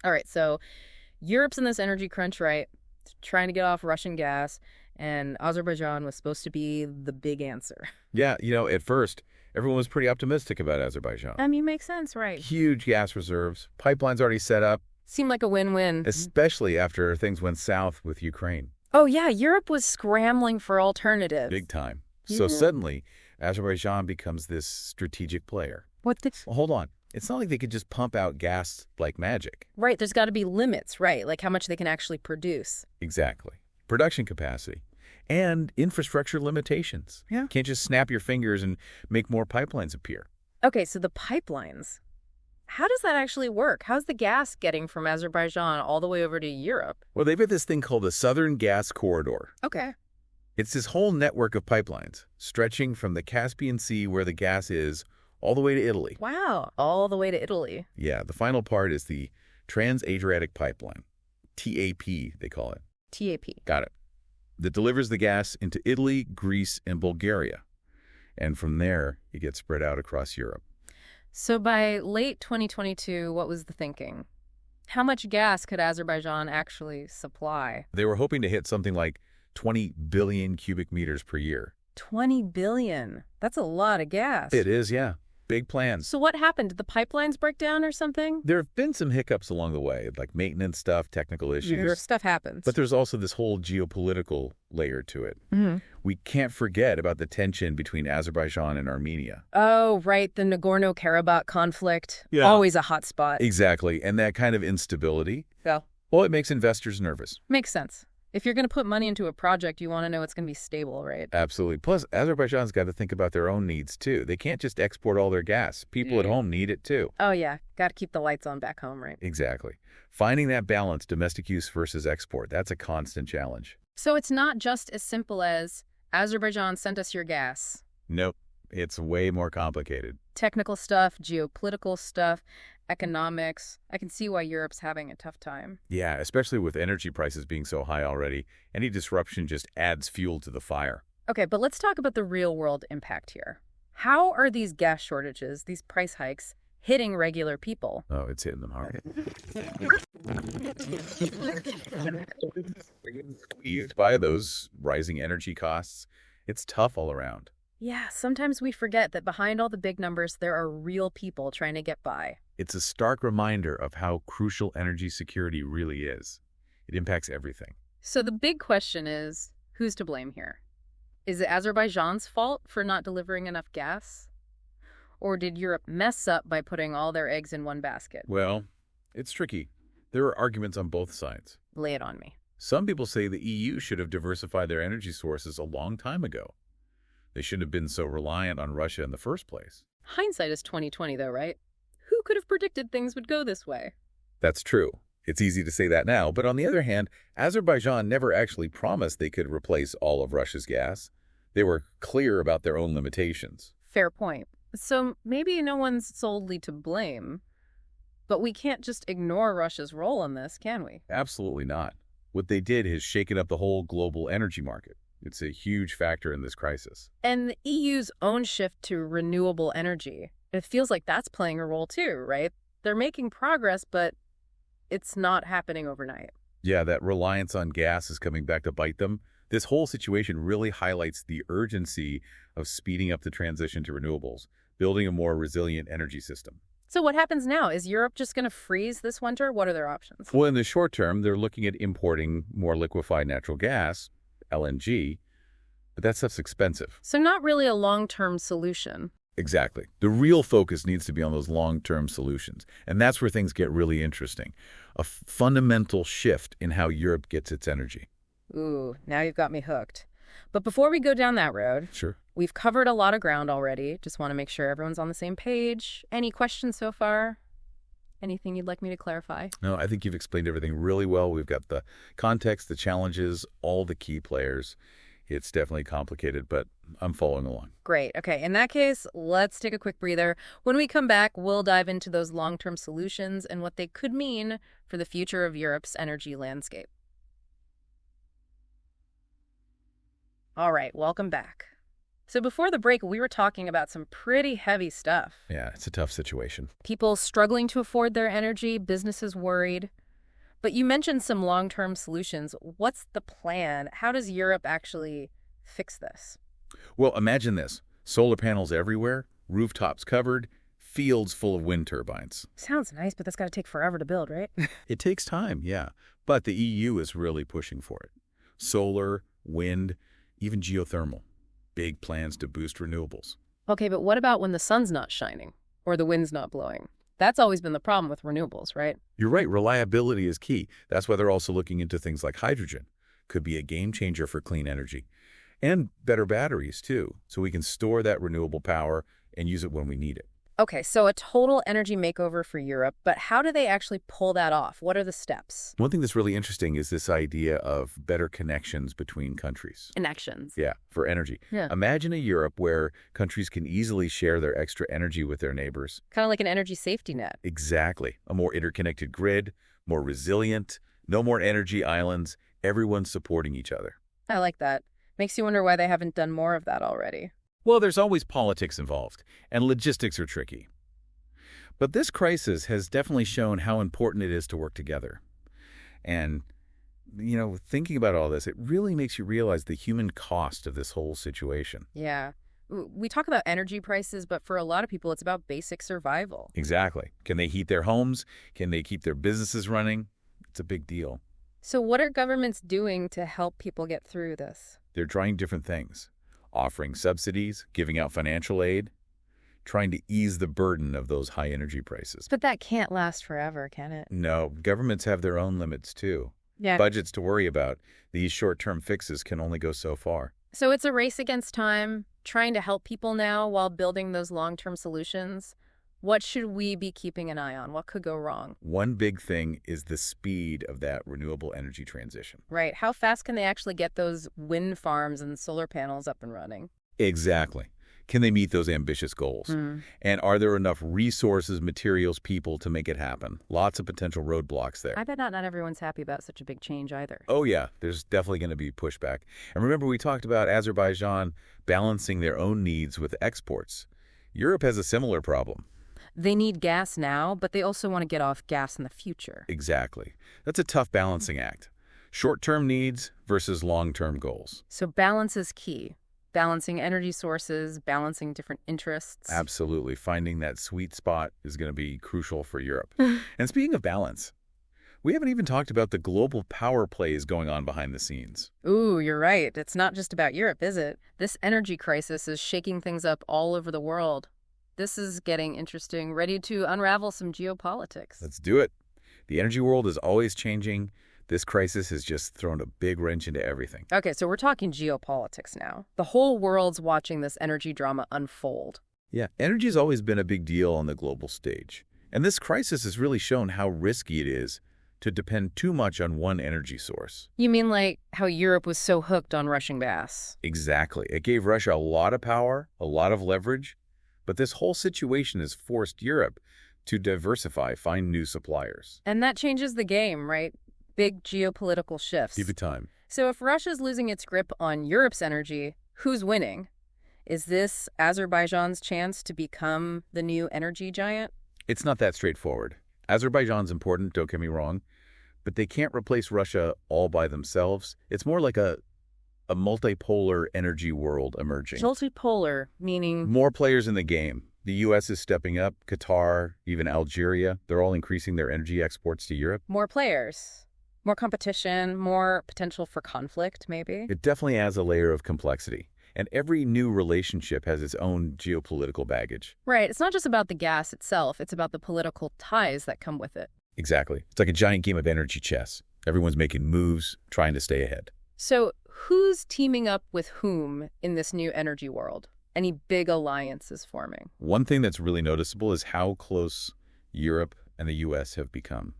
All right, so Europe's in this energy crunch, right? Trying to get off Russian gas, and Azerbaijan was supposed to be the big answer. Yeah, at first, everyone was pretty optimistic about Azerbaijan. I mean, makes sense, right? Huge gas reserves, pipelines already set up, Seemed like a win-win. especially after things went south with Ukraine. Oh, yeah, Europe was scrambling for alternatives. Big time. So suddenly, Azerbaijan becomes this strategic player. What the... Well, hold on. It's not like they could just pump out gas like magic. Right, there's got to be limits, right? Like how much they can actually produce. Exactly. Production capacity and infrastructure limitations. Yeah. Can't just snap your fingers and make more pipelines appear. Okay, so the pipelines. How does that actually work? How's the gas getting from Azerbaijan all the way over to Europe? Well, they've got this thing called the Southern Gas Corridor. Okay. It's this whole network of pipelines stretching from the Caspian Sea, where the gas is, all the way to Italy. Wow, all the way to Italy. Yeah, the final part is the Trans-Adriatic Pipeline. TAP, they call it. TAP. Got it. That delivers the gas into Italy, Greece, and Bulgaria. And from there, it gets spread out across Europe. So by late 2022, what was the thinking? How much gas could Azerbaijan actually supply? They were hoping to hit something like 20 billion cubic meters per year. 20 billion. That's a lot of gas. It is, yeah. Big plans. So what happened? Did the pipelines break down or something? There have been some hiccups along the way, like maintenance stuff, technical issues. Stuff happens. But there's also this whole geopolitical layer to it. Mm-hmm. We can't forget about the tension between Azerbaijan and Armenia. Oh, right, the Nagorno-Karabakh conflict. Yeah. Always a hot spot. Exactly, and that kind of instability, Yeah. well, it makes investors nervous. Makes sense. If you're going to put money into a project, you want to know it's going to be stable, right? Absolutely. Plus, Azerbaijan's got to think about their own needs, too. They can't just export all their gas. People at home need it, too. Oh, yeah. Got to keep the lights on back home, right? Exactly. Finding that balance, domestic use versus export, that's a constant challenge. So it's not just as simple as Azerbaijan sent us your gas. Nope. It's way more complicated. Technical stuff, geopolitical stuff, economics. I can see why Europe's having a tough time. Yeah, especially with energy prices being so high already. Any disruption just adds fuel to the fire. Okay, but let's talk about the real-world impact here. How are these gas shortages, these price hikes, hitting regular people? Oh, it's hitting them hard. By those rising energy costs, it's tough all around. Yeah, sometimes we forget that behind all the big numbers, there are real people trying to get by. It's a stark reminder of how crucial energy security really is. It impacts everything. So the big question is, who's to blame here? Is it Azerbaijan's fault for not delivering enough gas? Or did Europe mess up by putting all their eggs in one basket? Well, it's tricky. There are arguments on both sides. Lay it on me. Some people say the EU should have diversified their energy sources a long time ago. They shouldn't have been so reliant on Russia in the first place. Hindsight is 20/20 though, right? Who could have predicted things would go this way? That's true. It's easy to say that now, but on the other hand, Azerbaijan never actually promised they could replace all of Russia's gas. They were clear about their own limitations. Fair point. So maybe no one's solely to blame, but we can't just ignore Russia's role in this, can we? Absolutely not. What they did has shaken up the whole global energy market. It's a huge factor in this crisis. And the EU's own shift to renewable energy, it feels like that's playing a role too, right? They're making progress, but it's not happening overnight. Yeah, that reliance on gas is coming back to bite them. This whole situation really highlights the urgency of speeding up the transition to renewables, building a more resilient energy system. So what happens now? Is Europe just going to freeze this winter? What are their options? Well, in the short term, they're looking at importing more liquefied natural gas, LNG, but that stuff's expensive. So not really a long-term solution. Exactly. The real focus needs to be on those long-term solutions. And that's where things get really interesting. A fundamental shift in how Europe gets its energy. Ooh, now you've got me hooked. But before we go down that road, Sure. we've covered a lot of ground already. Just want to make sure everyone's on the same page. Any questions so far? Anything you'd like me to clarify? No, I think you've explained everything really well. We've got the context, the challenges, all the key players. It's definitely complicated, but I'm following along. Great. Okay, in that case, let's take a quick breather. When we come back, we'll dive into those long-term solutions and what they could mean for the future of Europe's energy landscape. All right, welcome back. So before the break, we were talking about some pretty heavy stuff. Yeah, it's a tough situation. People struggling to afford their energy, businesses worried. But you mentioned some long-term solutions. What's the plan? How does Europe actually fix this? Well, imagine this. Solar panels everywhere, rooftops covered, fields full of wind turbines. Sounds nice, but that's got to take forever to build, right? It takes time, yeah. But the EU is really pushing for it. Solar, wind, even geothermal. Big plans to boost renewables. Okay, but what about when the sun's not shining or the wind's not blowing? That's always been the problem with renewables, right? You're right, reliability is key. That's why they're also looking into things like hydrogen. Could be a game changer for clean energy. And better batteries, too, so we can store that renewable power and use it when we need it. Okay, so a total energy makeover for Europe, but how do they actually pull that off? What are the steps? One thing that's really interesting is this idea of better connections between countries. Connections. Yeah, for energy. Yeah. Imagine a Europe where countries can easily share their extra energy with their neighbors. Kind of like an energy safety net. Exactly. A more interconnected grid, more resilient, no more energy islands, everyone supporting each other. I like that. Makes you wonder why they haven't done more of that already. Well, there's always politics involved, and logistics are tricky. But this crisis has definitely shown how important it is to work together. And, thinking about all this, it really makes you realize the human cost of this whole situation. Yeah. We talk about energy prices, but for a lot of people, it's about basic survival. Exactly. Can they heat their homes? Can they keep their businesses running? It's a big deal. So what are governments doing to help people get through this? They're trying different things. Offering subsidies, giving out financial aid, trying to ease the burden of those high energy prices. But that can't last forever, can it? No, governments have their own limits too. Yeah. Budgets to worry about. These short-term fixes can only go so far. So it's a race against time, trying to help people now while building those long-term solutions. What should we be keeping an eye on? What could go wrong? One big thing is the speed of that renewable energy transition. Right. How fast can they actually get those wind farms and solar panels up and running? Exactly. Can they meet those ambitious goals? And are there enough resources, materials, people to make it happen? Lots of potential roadblocks there. I bet not everyone's happy about such a big change either. Oh, yeah. There's definitely going to be pushback. And remember, we talked about Azerbaijan balancing their own needs with exports. Europe has a similar problem. They need gas now, but they also want to get off gas in the future. Exactly. That's a tough balancing act. Short-term needs versus long-term goals. So balance is key. Balancing energy sources, balancing different interests. Absolutely. Finding that sweet spot is going to be crucial for Europe. And speaking of balance, we haven't even talked about the global power plays going on behind the scenes. Ooh, you're right. It's not just about Europe, is it? This energy crisis is shaking things up all over the world. This is getting interesting, ready to unravel some geopolitics. Let's do it. The energy world is always changing. This crisis has just thrown a big wrench into everything. Okay, so we're talking geopolitics now. The whole world's watching this energy drama unfold. Yeah, energy has always been a big deal on the global stage. And this crisis has really shown how risky it is to depend too much on one energy source. You mean like how Europe was so hooked on Russian gas? Exactly. It gave Russia a lot of power, a lot of leverage. But this whole situation has forced Europe to diversify, find new suppliers. And that changes the game, right? Big geopolitical shifts. Give it time. So if Russia's losing its grip on Europe's energy, who's winning? Is this Azerbaijan's chance to become the new energy giant? It's not that straightforward. Azerbaijan's important, don't get me wrong, but they can't replace Russia all by themselves. It's more like a multipolar energy world emerging. Multipolar, meaning? More players in the game. The U.S. is stepping up. Qatar, even Algeria, they're all increasing their energy exports to Europe. More players. More competition, more potential for conflict, maybe? It definitely adds a layer of complexity. And every new relationship has its own geopolitical baggage. Right. It's not just about the gas itself. It's about the political ties that come with it. Exactly. It's like a giant game of energy chess. Everyone's making moves, trying to stay ahead. So who's teaming up with whom in this new energy world? Any big alliances forming? One thing that's really noticeable is how close Europe and the U.S. have become.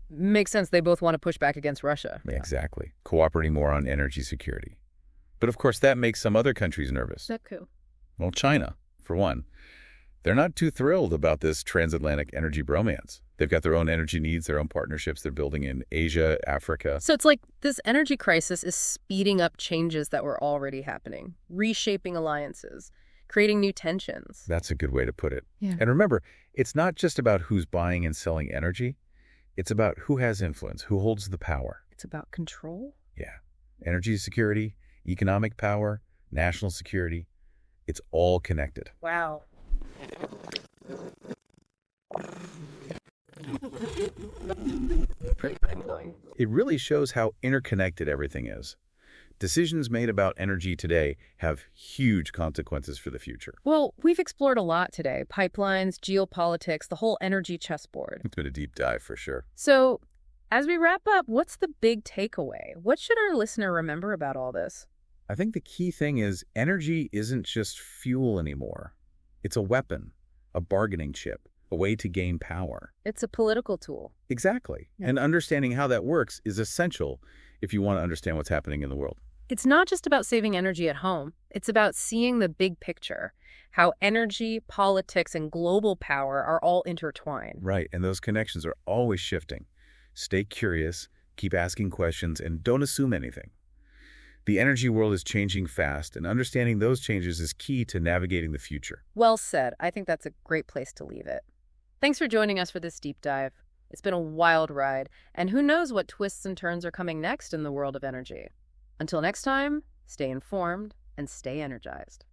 Makes sense. They both want to push back against Russia. Exactly. Cooperating more on energy security. But of course, that makes some other countries nervous. That's cool. Well, China, for one. They're not too thrilled about this transatlantic energy bromance. They've got their own energy needs, their own partnerships they're building in Asia, Africa. So it's like this energy crisis is speeding up changes that were already happening, reshaping alliances, creating new tensions. That's a good way to put it. Yeah. And remember, it's not just about who's buying and selling energy. It's about who has influence, who holds the power. It's about control? Yeah. Energy security, economic power, national security. It's all connected. Wow. It really shows how interconnected everything is. Decisions made about energy today have huge consequences for the future. Well, we've explored a lot today. Pipelines, geopolitics, the whole energy chessboard. It's been a deep dive for sure. So, as we wrap up, what's the big takeaway? What should our listener remember about all this? I think the key thing is energy isn't just fuel anymore. It's a weapon, a bargaining chip, a way to gain power. It's a political tool. Exactly. Yeah. And understanding how that works is essential if you want to understand what's happening in the world. It's not just about saving energy at home. It's about seeing the big picture, how energy, politics, and global power are all intertwined. Right, and those connections are always shifting. Stay curious, keep asking questions, and don't assume anything. The energy world is changing fast, and understanding those changes is key to navigating the future. Well said. I think that's a great place to leave it. Thanks for joining us for this deep dive. It's been a wild ride, and who knows what twists and turns are coming next in the world of energy. Until next time, stay informed and stay energized.